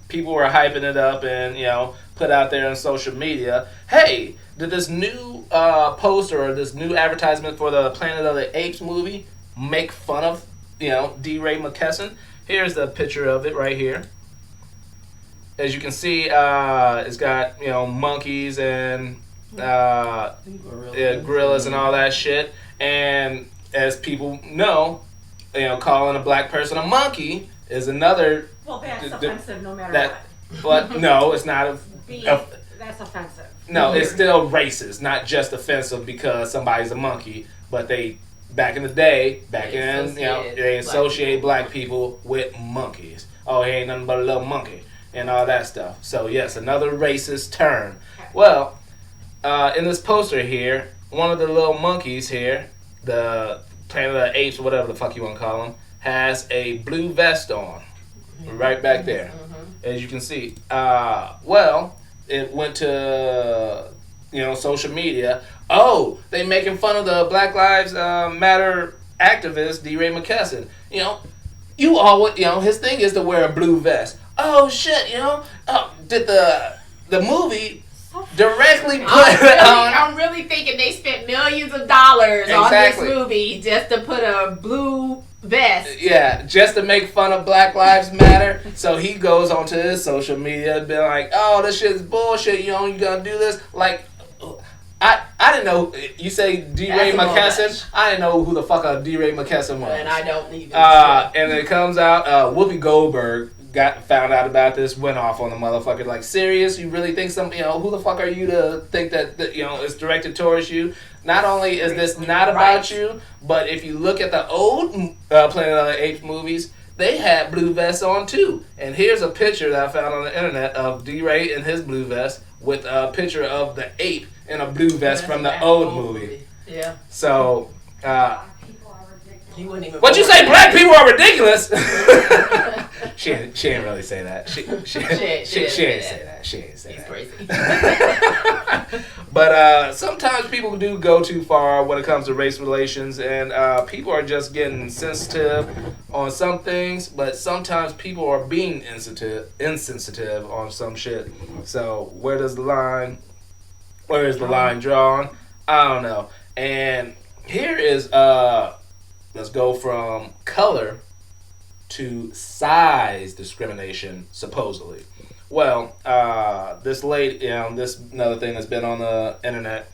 People were hyping it up and put out there on social media. Hey, did this new poster or this new advertisement for the Planet of the Apes movie make fun of D. Ray McKesson? Here's the picture of it right here. As you can see, it's got monkeys and gorillas and all that shit. And as people know, calling a black person a monkey is another. Well, that's offensive no matter what. But no, it's not. That's offensive. No, it's still racist, not just offensive because somebody's a monkey. But back in the day, they associate black people with monkeys. Oh, he ain't nothing but a little monkey and all that stuff. So yes, another racist term. Okay. Well, in this poster here, one of the little monkeys here, the Planet of the Apes, whatever the fuck you want to call them, has a blue vest on, right back there, as you can see. Well, it went to social media. Oh, they making fun of the Black Lives Matter activist D. Ray McKesson. You always his thing is to wear a blue vest. Oh shit, did the movie directly put I'm really thinking they spent millions of dollars on this movie just to put a blue vest. Yeah, just to make fun of Black Lives Matter. So he goes onto his social media and be like, "Oh, this shit's bullshit. You gonna do this?" Like, I didn't know. You say D. Ray McKesson. I didn't know who the fuck a D. Ray McKesson was. And I don't either. And it comes out, Whoopi Goldberg found out about this, went off on the motherfucker. Like, serious? You really think who the fuck are you to think that it's directed towards you? Not only is this not about you, but if you look at the old Planet of the Apes movies, they had blue vests on too. And here's a picture that I found on the internet of D. Ray in his blue vest with a picture of the ape in a blue vest from the old movie. Yeah. So, what you say? Black people are ridiculous. She didn't really say that. She didn't say that. She didn't say that. Crazy. But sometimes people do go too far when it comes to race relations, and people are just getting sensitive on some things. But sometimes people are being insensitive on some shit. So where is the line drawn? I don't know. And here is let's go from color to size discrimination, supposedly. Well, this lady, this another thing that's been on the internet.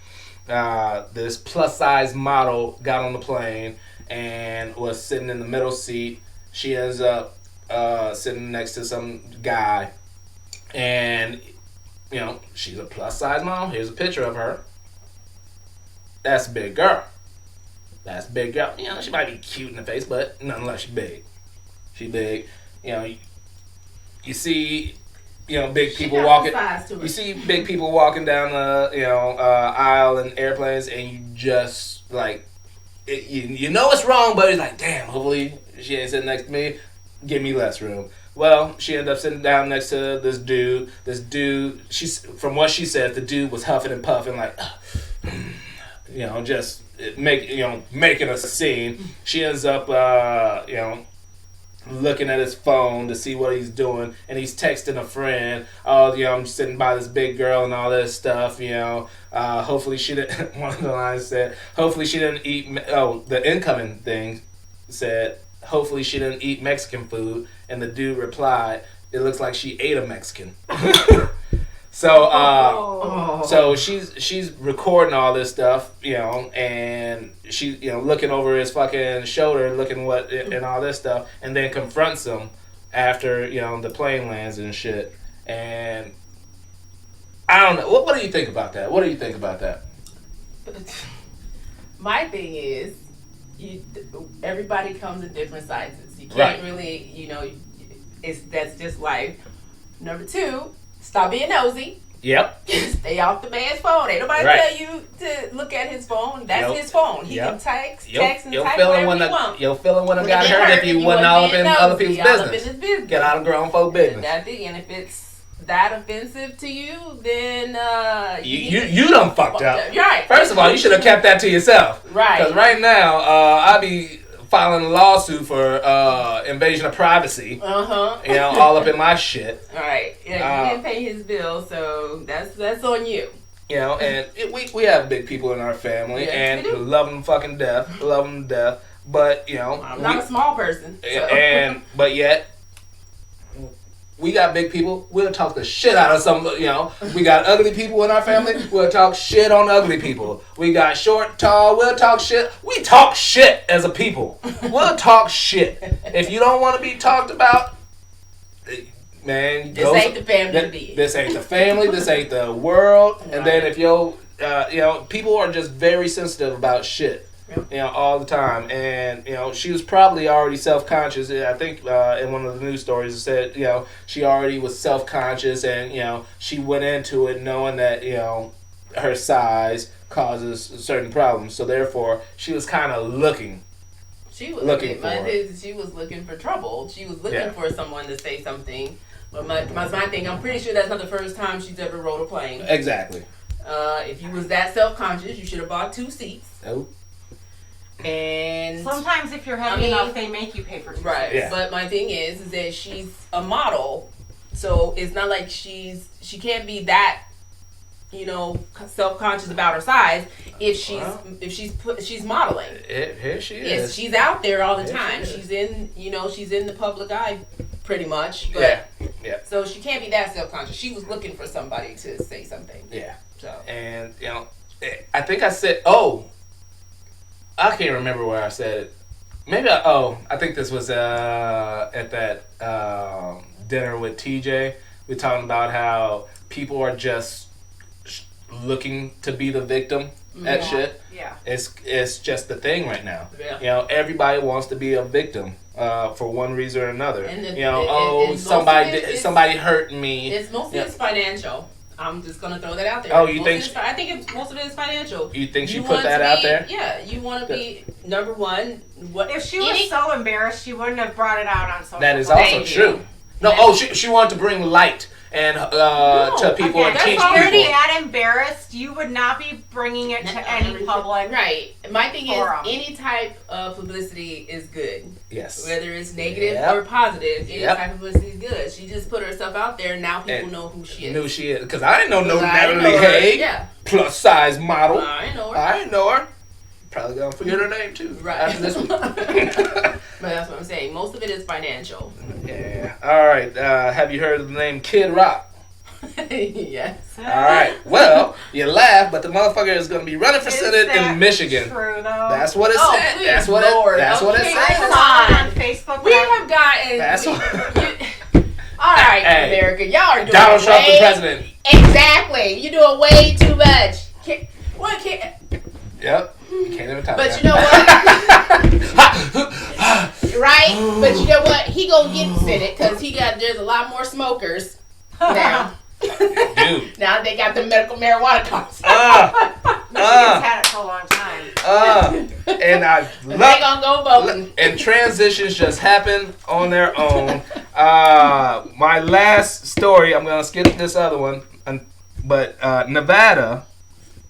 This plus size model got on the plane and was sitting in the middle seat. She ends up sitting next to some guy, and she's a plus size model. Here's a picture of her. That's a big girl. That's a big girl. She might be cute in the face, but nonetheless, she's big. She big. You see, big people walking. You see big people walking down the, aisle in airplanes, and you just like, it's wrong, but it's like, damn. Hopefully, she ain't sitting next to me. Give me less room. Well, she ended up sitting down next to this dude. This dude, from what she said, the dude was huffing and puffing like, just making a scene. She ends up, looking at his phone to see what he's doing, and he's texting a friend. Oh, I'm sitting by this big girl and all this stuff. Hopefully she didn't. One of the lines said, "Hopefully she didn't eat." The incoming thing said, "Hopefully she didn't eat Mexican food," and the dude replied, "It looks like she ate a Mexican." So she's recording all this stuff, and she's looking over his fucking shoulder, looking what and all this stuff, and then confronts him after the plane lands and shit. And I don't know. What do you think about that? What do you think about that? My thing is, everybody comes in different sizes. You can't really, that's just life. Number 2. Stop being nosy. Yep. Stay off the man's phone. Ain't nobody tell you to look at his phone. That's his phone. He can text and type whatever he wants. Your feeling wouldn't got hurt if you wasn't all up in other people's business. Get out of grown folk business. And if it's that offensive to you, then you done fucked up. Right. First of all, you should have kept that to yourself. Right. Because right now, I be filing a lawsuit for invasion of privacy. You know, all up in my shit. All right. Yeah, you didn't pay his bill, so that's on you. You know, and we have big people in our family, Yes, we do. and love them fucking death, love them to death. But you know, I'm not a small person. So. But yet. We got big people. We'll talk the shit out of some. You know, we got ugly people in our family. We'll talk shit on ugly people. We got short, tall. We'll talk shit. We talk shit as a people. We'll talk shit. If you don't want to be talked about, man, this ain't the family to be. This ain't the family. This ain't the world. And then if you know, people are just very sensitive about shit. Yep. You know, all the time. And, you know, she was probably already self-conscious. I think in one of the news stories it said, you know, she already was self-conscious and, you know, she went into it knowing that, you know, her size causes certain problems. So, therefore, she was kind of looking. She was looking she was looking for trouble. She was looking for someone to say something. But my thing, I'm pretty sure that's not the first time she's ever rode a plane. Exactly. If you was that self-conscious, you should have bought 2 seats. Oh. And sometimes if you're heavy enough, they make you pay for 2 right. seats. Yeah. But my thing is that she's a model, so it's not like she can't be that, you know, self-conscious about her size if she's modeling. Here she is. Yes, she's out there all the time. She's in the public eye pretty much. But, yeah. So she can't be that self-conscious. She was looking for somebody to say something. Yeah. So. And, you know, I think I said, I can't remember where I said it. Maybe I think this was at that dinner with TJ. We're talking about how people are just looking to be the victim at shit. Yeah. It's just the thing right now. Yeah. You know, everybody wants to be a victim for one reason or another. And somebody hurt me. It's mostly it's financial. I'm just gonna throw that out there. Oh, you think? I think most of it is financial. You think she put that out there? Yeah, you want to be number one. If she was so embarrassed, she wouldn't have brought it out on social. That is also true. No, she wanted to bring light and to people and teach people. If you're that embarrassed, you would not be bringing it to any public. Right. My thing forum. is, any type of publicity is good. Yes. Whether it's negative or positive, any type of publicity is good. She just put herself out there, and now people know who she is. Knew she is. Because I didn't know no Natalie Haig, plus size model. I know her. I didn't know her. Probably gonna forget her name too. Right. After this one. But that's what I'm saying. Most of it is financial. Yeah. All right. Have you heard of the name Kid Rock? Yes. All right. Well, you laugh, but the motherfucker is gonna be running for Senate in Michigan. True though. That's what it said. Please, That's what Lord. it said. I saw it on Facebook. We have gotten. That's All right, America, y'all are doing Donald Trump the president. Exactly. You're doing way too much. Yep. You can't even talk. But you know what? Right? But you know what? He gonna get the Senate because there's a lot more smokers now. Dude. Now they got the medical marijuana cards. Michigan's had it for a long time. And I they gonna go voting. And transitions just happen on their own. My last story, I'm gonna skip this other one, but Nevada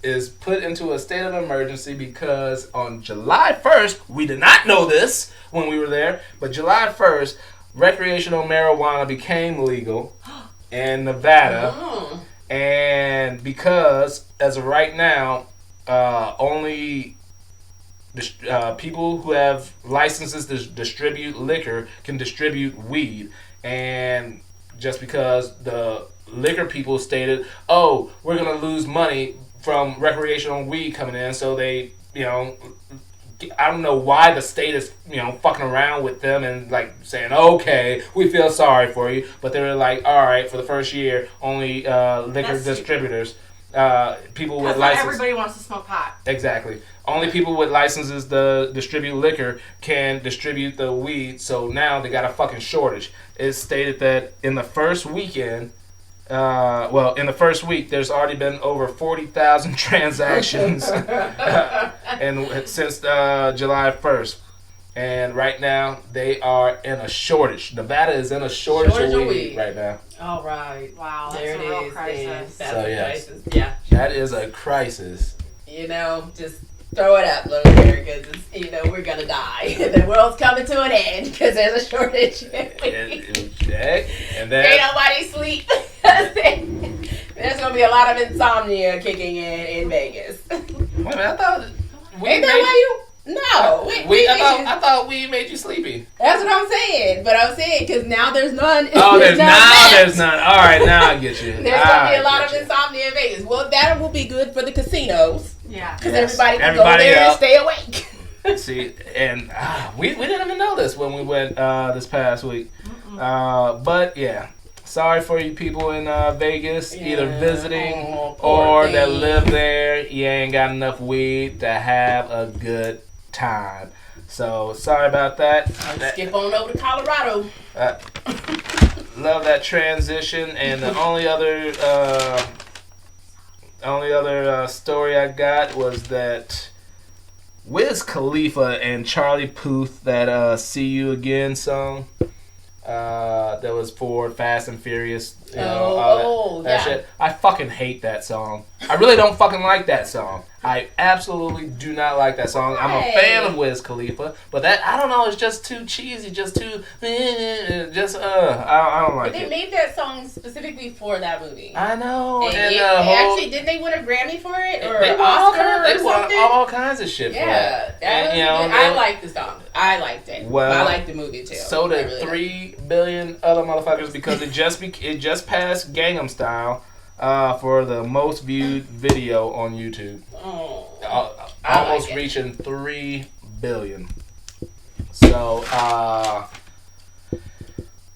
is put into a state of emergency because on July 1st, we did not know this when we were there, but July 1st, recreational marijuana became legal in Nevada. And because, as of right now, only people who have licenses to distribute liquor can distribute weed. And just because the liquor people stated, oh, we're going to lose money from recreational weed coming in, so they, I don't know why the state is, fucking around with them and like saying, okay, we feel sorry for you, but they were like, all right, for the first year, only liquor distributors, people with licenses. Everybody wants to smoke pot. Exactly. Only people with licenses to distribute liquor can distribute the weed, so now they got a fucking shortage. It's stated that in the first weekend, in the first week, there's already been over 40,000 transactions and since July 1st. And right now, they are in a shortage. Nevada is in a shortage of weed right now. All right. Wow, that's there a it real is. crisis. That's So, a yes. crisis. Yeah. That is a crisis. You know, just throw it up, little America. Just, you know, we're going to die. The world's coming to an end because there's a shortage. And then Ain't nobody sleep. There's going to be a lot of insomnia kicking in Vegas. wait a minute, I thought Ain't that why you... No. I thought weed made you sleepy. That's what I'm saying. But I'm saying because now there's none. Oh, there's left. none. All right, now I get you. There's going to be a lot of insomnia in Vegas. Well, that will be good for the casinos. Yeah. Because everybody can go there and stay awake. See, and we didn't even know this when we went this past week. But yeah, sorry for you people in Vegas, either visiting or that live there. You ain't got enough weed to have a good time. So sorry about that. Skip on over to Colorado. Love that transition. And the only other story I got was that Wiz Khalifa and Charlie Puth, that "See You Again" song, that was for Fast and Furious. You know, that shit. I fucking hate that song. I really don't fucking like that song. I absolutely do not like that song. I'm a fan of Wiz Khalifa, but that, I don't know, it's just too cheesy, just too, I don't like But they it. made that song specifically for that movie. I know. And actually, didn't they win a Grammy for it or they an Oscar they or won something? all kinds of shit for it. Yeah, I liked the song. I liked it. Well, I liked the movie too. So did really 3 billion other motherfuckers because it just passed Gangnam Style for the most viewed video on YouTube. Almost reaching 3 billion. So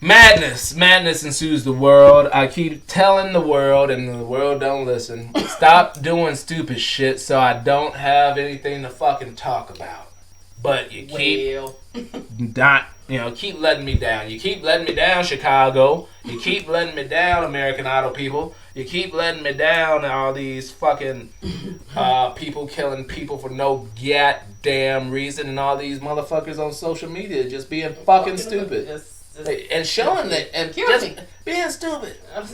madness ensues the world. I keep telling the world, and the world don't listen. Stop doing stupid shit, so I don't have anything to fucking talk about. But you keep keep letting me down. You keep letting me down, Chicago. You keep letting me down, American Idol people. You keep letting me down, all these fucking people killing people for no goddamn reason, and all these motherfuckers on social media just being fucking stupid. And showing it and just being stupid. And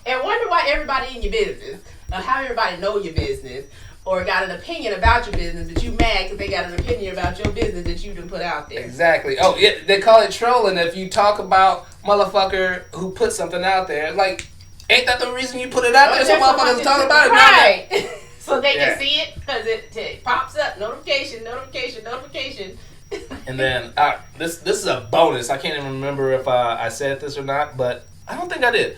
wonder why everybody in your business, how everybody know your business, or got an opinion about your business, but you mad because they got an opinion about your business that you done put out there. Exactly. Oh, yeah, they call it trolling if you talk about motherfucker who put something out there. Like, ain't that the reason you put it out there? So motherfuckers talking about it. Right. So they can see it because it pops up, notification. And then this is a bonus. I can't even remember if I said this or not, but I don't think I did.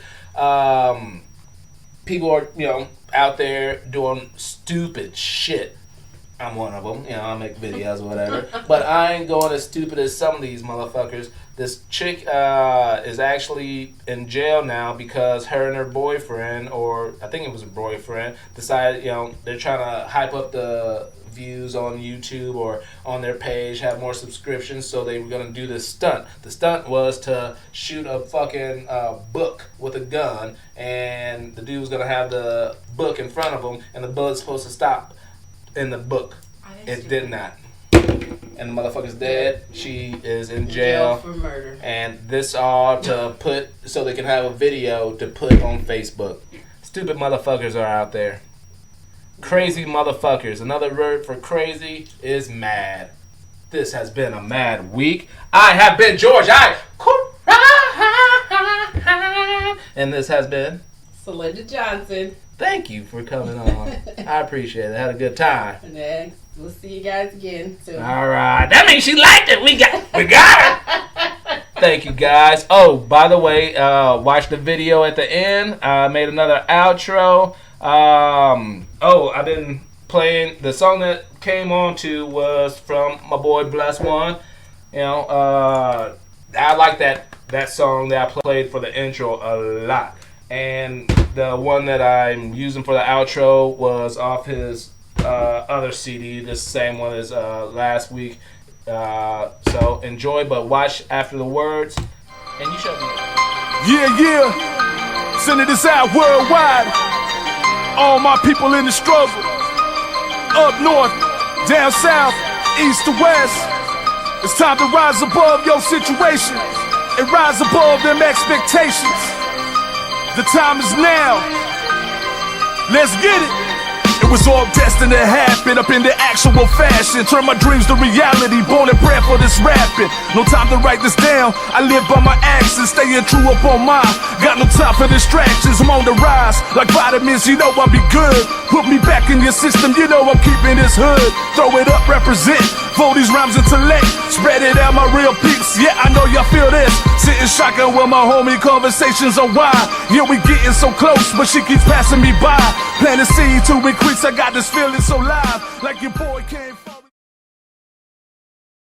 People are, out there doing stupid shit. I'm one of them. I make videos or whatever. But I ain't going as stupid as some of these motherfuckers. This chick is actually in jail now because her and her boyfriend, or I think it was a boyfriend, decided, they're trying to hype up the views on YouTube or on their page, have more subscriptions, so they were going to do this stunt. The stunt was to shoot a fucking book with a gun, and the dude was going to have the book in front of him, and the bullet's supposed to stop in the book. It did not. And the motherfucker's dead. She is in jail for murder. And this all to put, so they can have a video to put on Facebook. Stupid motherfuckers are out there. Crazy motherfuckers. Another word for crazy is mad. This has been a mad week. I have been George. And this has been Calinda Johnson. Thank you for coming on. I appreciate it. I had a good time. Next, we'll see you guys again soon. All right. That means she liked it. We got it. Thank you, guys. Oh, by the way, watch the video at the end. I made another outro. I've been playing the song that came on to was from my boy Bless One. I like that song that I played for the intro a lot. And the one that I'm using for the outro was off his other CD, the same one as last week. So enjoy, but watch after the words, and you shall be. Yeah. Sending this out worldwide. All my people in the struggle. Up north, down south, east to west. It's time to rise above your situation and rise above them expectations. The time is now. Let's get it. It was all destined to happen up in the actual fashion. Turn my dreams to reality, born and bred for this rapping. No time to write this down, I live by my actions, staying true up on mine. Got no time for distractions, I'm on the rise. Like vitamins, you know I'll be good. Put me back in your system, you know I'm keeping this hood. Throw it up, represent, fold these rhymes intellect. Spread it out, my real peeps, yeah I know y'all feel this. Sitting shotgun with my homie, conversations on why. Yeah we getting so close, but she keeps passing me by. Planting seed to increase, I got this feeling so live, like your boy can't find.